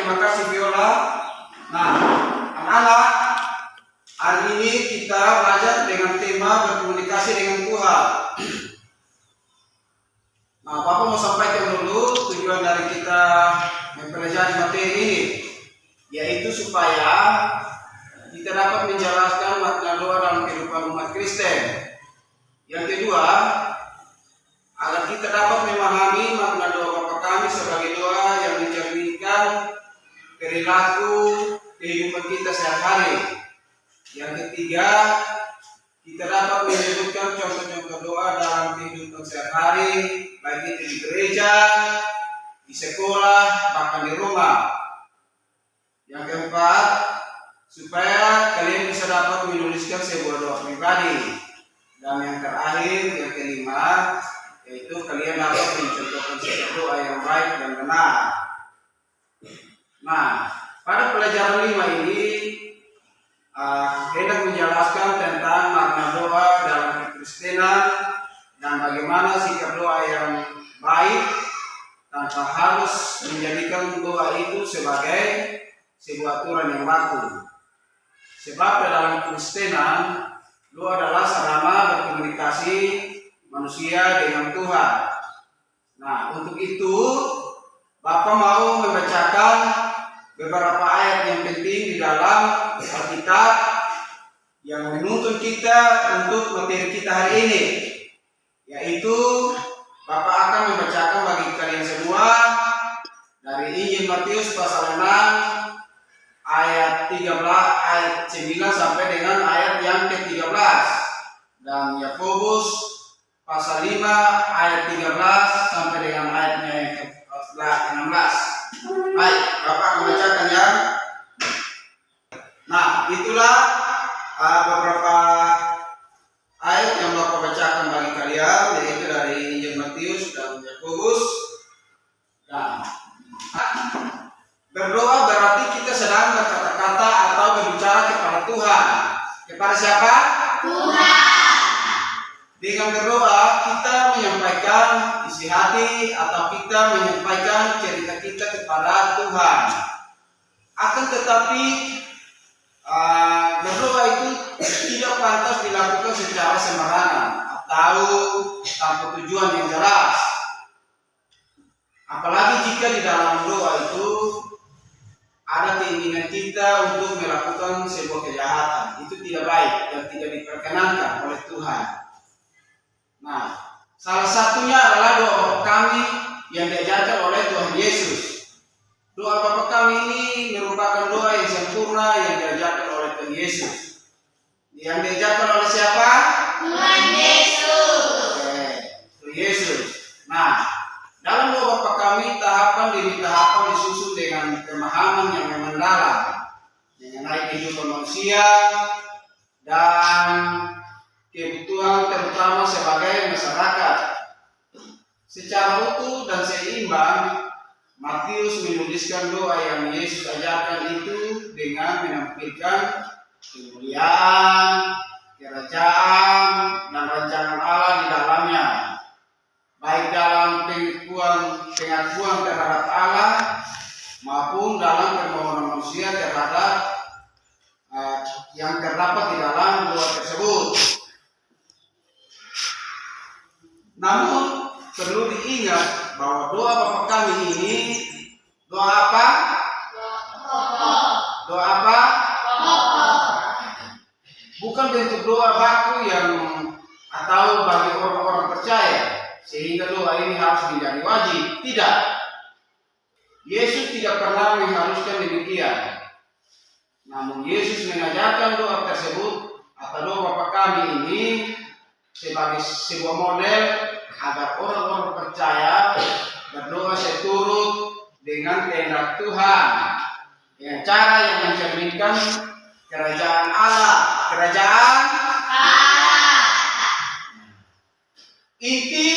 terima kasih Viola. Nah, anak-anak, hari ini kita belajar dengan tema berkomunikasi dengan Tuhan. Nah, Bapak mau sampaikan dulu tujuan dari kita mempelajari materi ini, yaitu supaya kita dapat menjelaskan makna doa dalam kehidupan umat Kristen. Yang kedua, agar kita dapat memahami makna doa Bapa Kami sebagai doa yang mencerminkan perilaku kehidupan kita sehari-hari. Yang ketiga, kita dapat menyebutkan contoh-contoh doa dalam kehidupan sehari-hari, baik itu di gereja, di sekolah, bahkan di rumah. Yang keempat, supaya kalian bisa dapat menuliskan sebuah doa pribadi. Dan yang terakhir, yang kelima, yaitu kalian dapat mencontohkan sebuah doa yang baik dan benar. Nah, pada pelajaran 5 ini hendak menjelaskan tentang makna doa dalam kekristenan dan bagaimana sikap doa yang baik tanpa harus menjadikan doa itu sebagai sebuah aturan yang baku. Sebab dalam kekristenan, doa adalah sarana berkomunikasi manusia dengan Tuhan. Nah, untuk itu Bapak mau membacakan beberapa ayat yang penting di dalam Alkitab yang menuntun kita untuk materi kita hari ini, yaitu Bapak akan membacakan bagi kalian semua dari Injil Matius pasal 6 ayat 9 sampai dengan ayat yang ke-13, dan Yakobus pasal 5 ayat 13 sampai dengan ayatnya yang ke-16. Baik, Bapak akan bacakan ya. Nah, itulah beberapa ayat yang Bapak bacakan bagi kalian, yaitu dari Injil Matius dan Yakobus. Nah, berdoa berarti kita sedang berkata-kata atau berbicara kepada Tuhan. Kepada siapa? Tuhan. Dengan berdoa kita menyampaikan isi hati atau kita menyampaikan cerita kita kepada Tuhan. Akan tetapi berdoa itu tidak pantas dilakukan secara sembarangan atau tanpa tujuan yang jelas. Apalagi jika di dalam doa itu ada keinginan kita untuk melakukan sebuah kejahatan. Itu tidak baik dan tidak diperkenankan oleh Tuhan. Nah, salah satunya adalah doa Bapa Kami yang diajarkan oleh Tuhan Yesus. Doa Bapa Kami ini merupakan doa yang sempurna yang diajarkan oleh Tuhan Yesus. Yang diajarkan oleh siapa? Tuhan Yesus. Tuhan Yesus. Nah, dalam doa Bapa Kami tahapan demi tahapan disusun dengan pemahaman yang mendalam mengenai kehidupan manusia dan kebutuhan terutama sebagai masyarakat. Secara utuh dan seimbang, Matius menuliskan doa yang Yesus ajarkan itu dengan menampilkan kemuliaan, kerajaan, dan rancangan Allah di dalamnya, baik dalam pengakuan terhadap Allah maupun dalam permohonan manusia terhadap yang terdapat di dalam doa tersebut. Namun perlu diingat bahwa doa Bapa Kami ini doa apa? Doa apa? Bukan bentuk doa baku yang atau bagi orang-orang percaya sehingga doa ini harus menjadi wajib. Tidak. Yesus tidak pernah mengharuskan demikian. Namun Yesus mengajarkan doa tersebut atau doa Bapa Kami ini sebagai sebuah model agar orang-orang percaya berdoa seturut dengan kehendak Tuhan dengan cara yang mencerminkan kerajaan Allah. Kerajaan Allah. Inti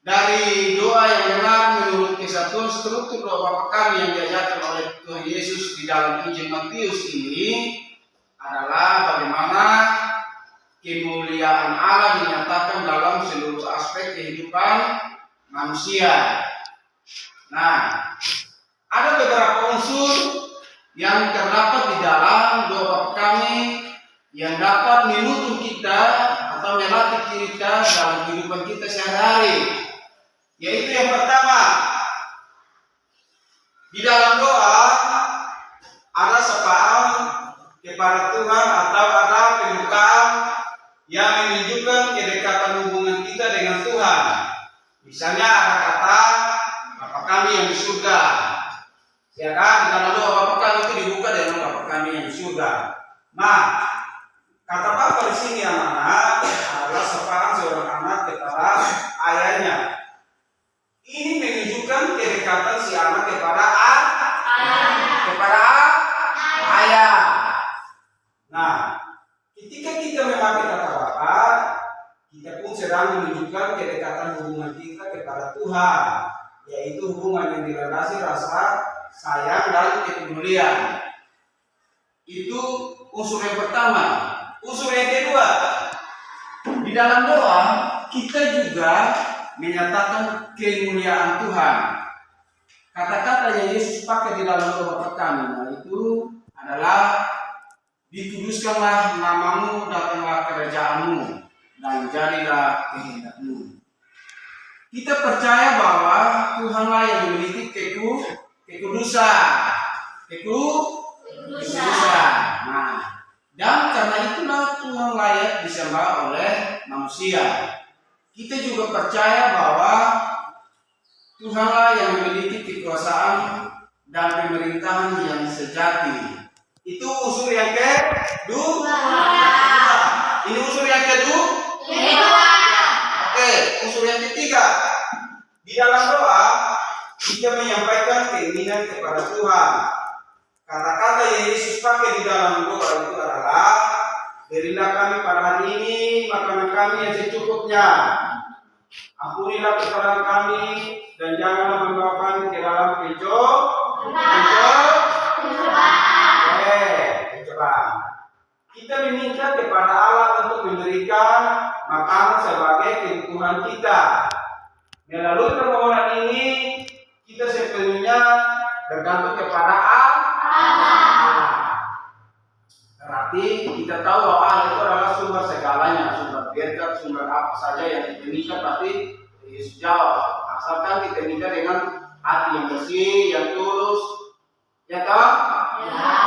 dari doa yang benar menurut kesatuan struktur doa Bapa Kami yang diajarkan oleh Tuhan Yesus di dalam Injil Matius ini adalah bagaimana kemuliaan Allah dinyatakan dalam seluruh aspek kehidupan manusia. Nah, ada beberapa yang terdapat di dalam doa Bapa kami yang dapat menuntun kita atau melatih kita dalam kehidupan kita sehari-hari. Yaitu yang pertama, di dalam doa ada sapaan kepada Tuhan atau ada pembukaan yang menunjukkan kedekatan hubungan kita dengan Tuhan. Misalnya ada kata Bapa kami yang di surga. Ya kan, di dalam doa Bapa kami itu dibuka dengan Bapa kami yang di surga. Nah, kata Bapa di sini anak-anak adalah sapaan seorang anak kepada ayahnya. Ini menunjukkan kedekatan si anak kepada ayah. Nah, ketika kita memakai kata Bapa, kita pun sedang menunjukkan kedekatan hubungan kita kepada Tuhan, yaitu hubungan yang dilandasi rasa sayang dan kepedulian. Itu unsur yang pertama. Unsur yang kedua, di dalam doa kita juga menyatakan kemuliaan Tuhan. Kata-kata yang Yesus pakai di dalam doa pertama itu adalah dikuduskanlah namamu, datanglah kerajaanmu, dan jadilah kehendakmu. Kita percaya bahwa Tuhanlah yang memiliki kekudusan. Nah, dan karena itulah Tuhan layak disembah oleh manusia. Kita juga percaya bahwa Tuhanlah yang memiliki kekuasaan dan pemerintahan yang sejati. Itu unsur yang kedua. Ini unsur yang kedua. Oke, unsur yang ketiga. Di dalam doa kita menyampaikan keinginan kepada Tuhan. Kata-kata yang Yesus pakai di dalam doa itu adalah, berilah kami pada hari ini makanan kami yang secukupnya. Ampunilah kesalahan kami dan janganlah membawa kami ke dalam pencobaan. Kita meminta kepada Allah untuk memberikan makanan sebagai kebutuhan kita. Melalui permohonan ini kita sepenuhnya bergantung kepada Allah. Berarti kita tahu bahwa Allah itu adalah sumber segalanya, sumber berkat, sumber apa saja yang kita minta pasti Yesus jawab. Asalkan kita minta dengan hati yang bersih, yang tulus, ya kan? Ya.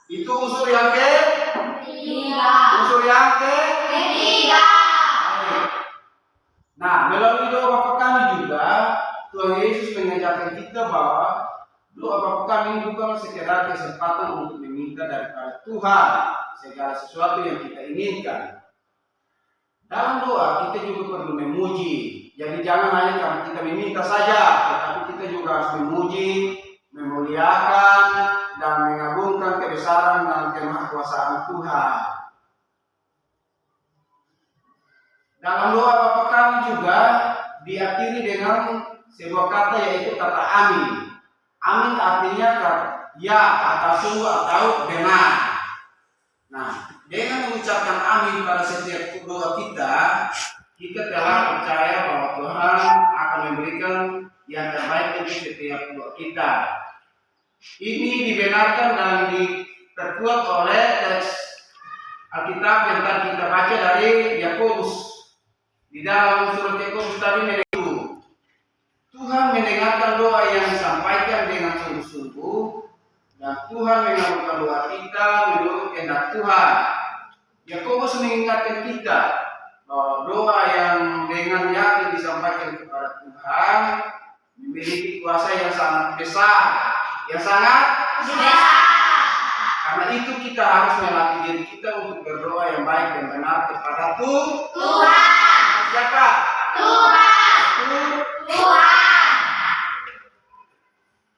Itu unsur yang ketiga. Unsur yang ketiga. Nah, melalui doa Bapa kami juga Tuhan Yesus mengajarkan kita bahwa doa Bapa kami bukan sekedar kesempatan untuk meminta daripada Tuhan segala sesuatu yang kita inginkan. Dalam doa kita juga perlu memuji. Jadi jangan hanya karena kita meminta saja, tetapi kita juga harus memuji, memuliakan, dan mengagungkan kebesaran dan kemahakuasaan Tuhan. Dalam doa Bapa kami juga diakhiri dengan sebuah kata yaitu kata amin. Amin artinya ya atau sungguh atau benar. Nah, dengan mengucapkan amin pada setiap doa kita telah percaya bahwa Tuhan akan memberikan yang terbaik untuk setiap doa kita. Ini dibenarkan dan diperkuat oleh teks Alkitab yang tadi kita baca dari Yakobus. Di dalam surat Yakobus tadi menyebut Tuhan mendengarkan doa yang disampaikan dengan sungguh-sungguh dan Tuhan mengabulkan doa kita menurut kehendak Tuhan. Yakobus mengingatkan kita bahwa doa yang dengan yakin disampaikan kepada Tuhan memiliki kuasa yang sangat besar, Karena itu kita harus melatih diri kita untuk berdoa yang baik dan benar kepada Tuhan. Siapa? Tuhan.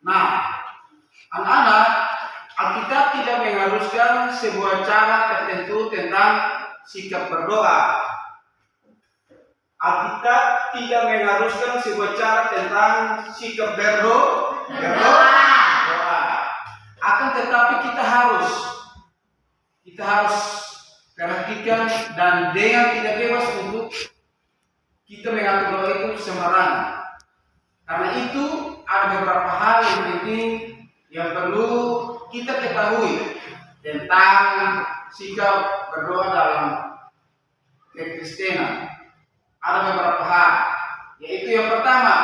Nah, anak-anak, Alkitab tidak mengharuskan sebuah cara tertentu tentang sikap berdoa. Alkitab tidak mengharuskan sebuah cara tentang sikap berdoa. Akan tetapi kita harus perhatikan dan dengan tidak bebas untuk kita mengatur doa itu sembarangan. Karena itu ada beberapa hal yang penting yang perlu kita ketahui tentang sikap berdoa dalam kekristenan, ada beberapa hal, yaitu yang pertama,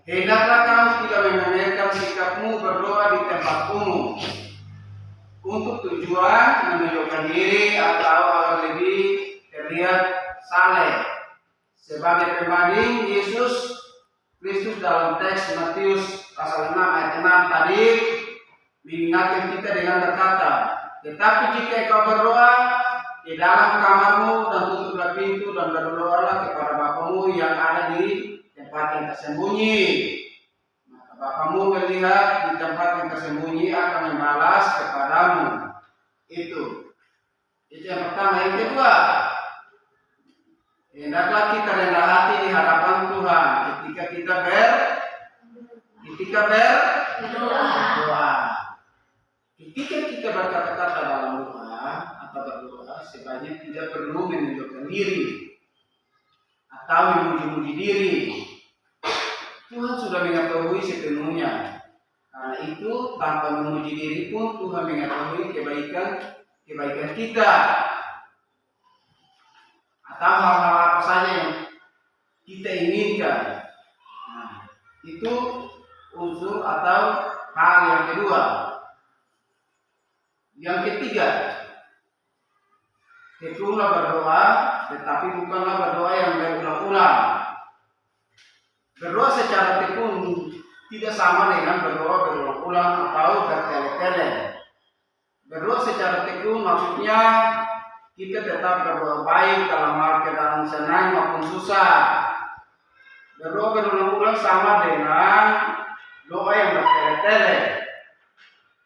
hendaklah kamu tidak memamerkan sikapmu berdoa di tempat umum untuk tujuan menunjukkan diri atau agar lebih terlihat saleh. Sebagai pembanding, Yesus Kristus dalam teks Matius pasal 6 ayat 6 tadi mengingatkan kita dengan berkata, tetapi jika engkau berdoa di dalam kamarmu dan tutuplah pintu dan berdoalah kepada Bapamu yang ada di tempat yang tersembunyi. Maka Bapamu melihat di tempat yang tersembunyi akan membalas kepadamu. Itu yang pertama. Yang kedua, hendaklah kita rendah hati di hadapan Tuhan ketika kita berdoa. Ketika kita berkata-kata dalam doa atau berdoa, sebaiknya tidak perlu menunjukkan diri atau memuji-muji diri. Tuhan sudah mengetahui sepenuhnya. Karena itu tanpa memuji diri pun Tuhan mengetahui kebaikan kita. Atau hal-hal apa saja yang kita inginkan. Nah, itu unsur atau hal yang kedua. Yang ketiga, tekunlah berdoa, tetapi bukanlah berdoa yang berulang-ulang. Berdoa secara tekun tidak sama dengan berdoa berulang-ulang atau bertele-tele. Berdoa secara tekun maksudnya kita tetap berdoa baik dalam hal keadaan senang maupun susah. Berdoa berulang-ulang sama dengan doa yang bertele-tele,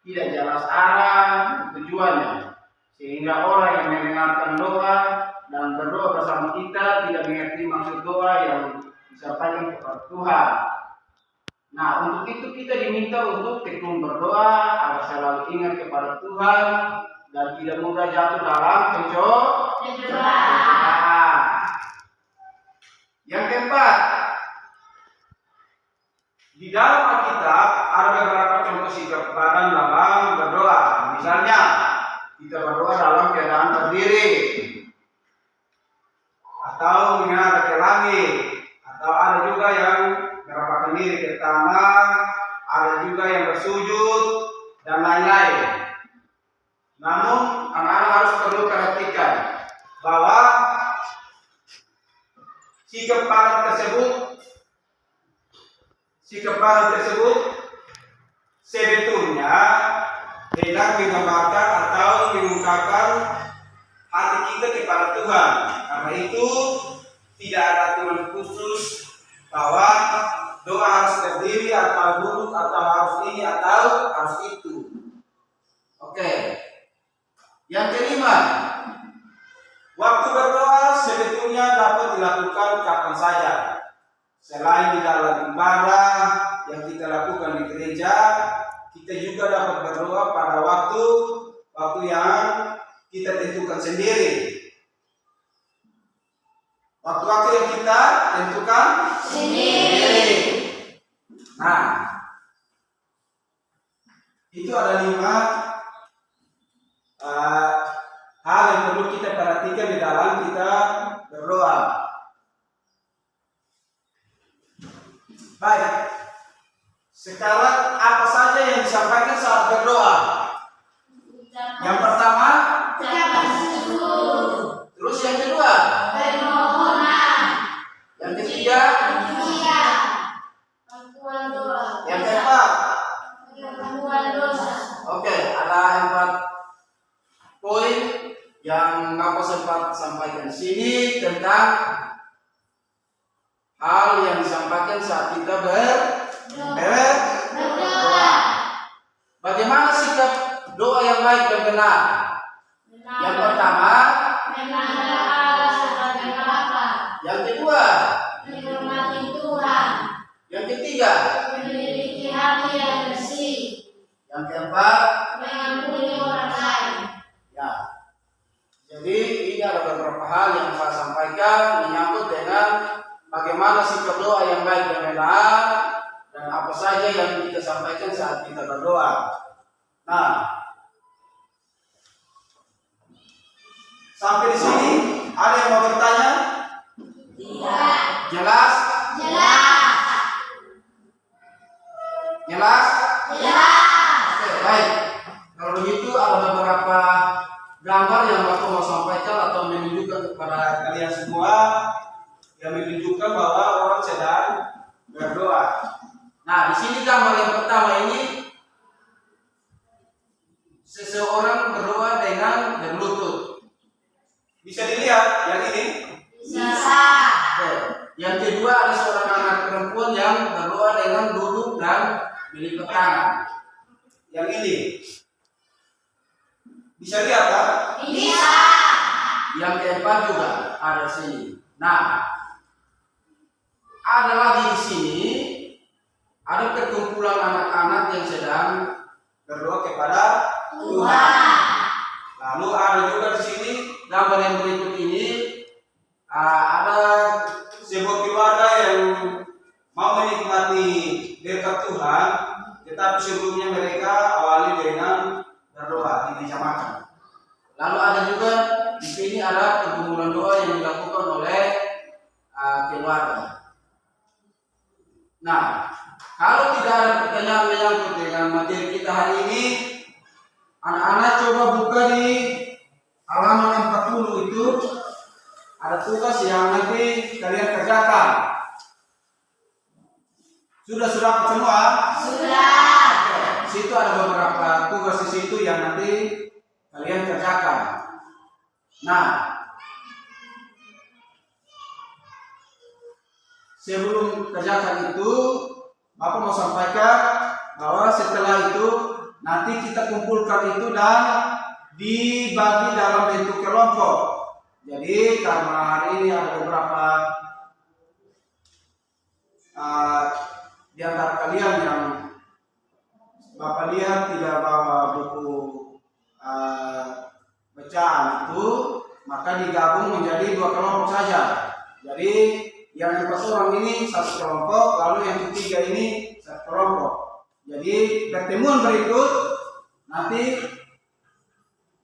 tidak jelas arah tujuannya, sehingga orang yang mendengarkan doa dan berdoa bersama kita tidak mengerti maksud doa yang disampaikan kepada Tuhan. Nah, untuk itu kita diminta untuk tekun berdoa agar selalu ingat kepada Tuhan dan tidak mudah jatuh dalam pencobaan. Yang keempat, di dalam Alkitab ada beberapa contoh sikap badan dalam berdoa. Misalnya, kita berdoa dalam keadaan berdiri, atau menghadap ke langit, atau ada juga yang merapatkan diri ke tanah, ada juga yang bersujud dan lain-lain. Namun, anak-anak harus perlu perhatikan bahwa sikap badan tersebut sebetulnya hendak menggambarkan atau mengungkapkan hati kita kepada Tuhan. Karena itu tidak ada aturan khusus bahwa doa harus berdiri atau duduk atau harus ini atau harus itu. Oke. Yang kelima, waktu berdoa sebetulnya dapat dilakukan kapan saja. Selain di dalam ibadah yang kita lakukan di gereja, kita juga dapat berdoa pada waktu yang kita tentukan sendiri. Waktu-waktu yang kita tentukan sendiri. Nah, itu ada 5 hal yang perlu kita perhatikan di dalam kita berdoa. Baik, sekarang apa saja yang disampaikan saat berdoa? Yang pertama, terus yang kedua, yang ketiga, yang keempat. Oke, ada 4 poin yang Bapak sempat sampaikan di sini tentang hal yang disampaikan saat kita berdoa. Bagaimana sikap doa yang baik dan benar? Yang pertama, yang kedua, menghormati Tuhan. Yang ketiga, memiliki hati yang bersih. Yang keempat, mengampuni orang lain. Ya. Jadi ini ada beberapa hal yang saya sampaikan menyangkut dengan bagaimana sikap doa yang baik dan benar dan apa saja yang kita sampaikan saat kita berdoa. Nah, sampai di sini ada yang mau bertanya? Tidak. Jelas? Jelas. Jelas? Jelas. Oke, baik. Kalau begitu ada beberapa gambar yang Bapak mau sampaikan atau menunjukkan kepada kalian semua yang menunjukkan bahwa orang sedang berdoa. Nah, di sini gambar yang pertama ini seseorang berdoa dengan berlutut. Bisa dilihat yang ini? Bisa. Oke. Yang kedua ada seorang anak perempuan yang berdoa dengan duduk dan melipat tangan. Yang ini bisa lihat kan? Bisa. Yang keempat juga ada di sini. Nah, ada lagi di sini ada perkumpulan anak-anak yang sedang berdoa kepada Tuhan. Lalu ada juga di sini gambar yang berikut ini ada sebuah keluarga yang mau menikmati berkat Tuhan, tetapi sebelumnya mereka awali dengan berdoa di meja makan. Lalu ada juga di sini ada pergumulan doa yang dilakukan oleh keluarga. Nah, kalau tidak ada pertanyaan menyangkut dengan materi kita hari ini, anak-anak coba buka di halaman 40 itu ada tugas yang nanti kalian kerjakan. Sudah semua? Sudah. Di situ ada beberapa tugas di situ yang nanti kalian kerjakan. Nah, sebelum kerjakan itu, Bapak mau sampaikan bahwa setelah itu nanti kita kumpulkan itu dan dibagi dalam bentuk kelompok. Jadi karena hari ini ada beberapa di antara kalian yang Bapak lihat tidak bawa buku bacaan itu, maka digabung menjadi 2 kelompok saja. Jadi yang 4 orang ini 1 kelompok, lalu yang ketiga ini 1 kelompok. Jadi pertemuan berikut nanti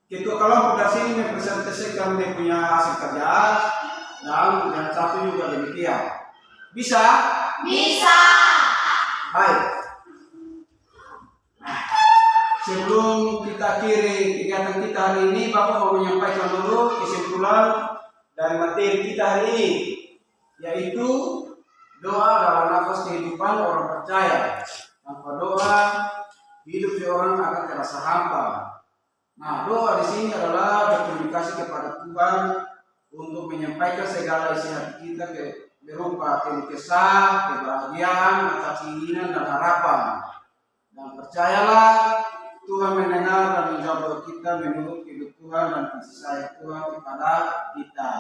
ketua kelompok dari sini mempresentasikan dia punya hasil kerjaan dan yang satu juga demikian. Bisa? Bisa. Baik. Sebelum kita akhiri kegiatan kita hari ini, Bapak mau menyampaikan dulu kesimpulan dari materi kita hari ini, yaitu doa adalah nafas kehidupan orang percaya. Tanpa doa, hidup seorang akan terasa hampa. Nah, doa di sini adalah berkomunikasi kepada Tuhan untuk menyampaikan segala isi hati kita berupa keluh kesah, kebahagiaan, keinginan dan harapan. Dan percayalah Tuhan mendengar dan menjawab doa kita menurut hidup Tuhan dan kasih sayang Tuhan kepada kita.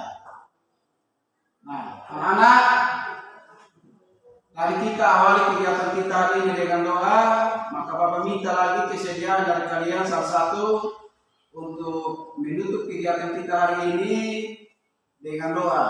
Nah, anak-anak, tadi kita awali kegiatan kita hari ini dengan doa, maka Bapak minta lagi kesediaan dari kalian salah satu untuk menutup kegiatan kita hari ini dengan doa.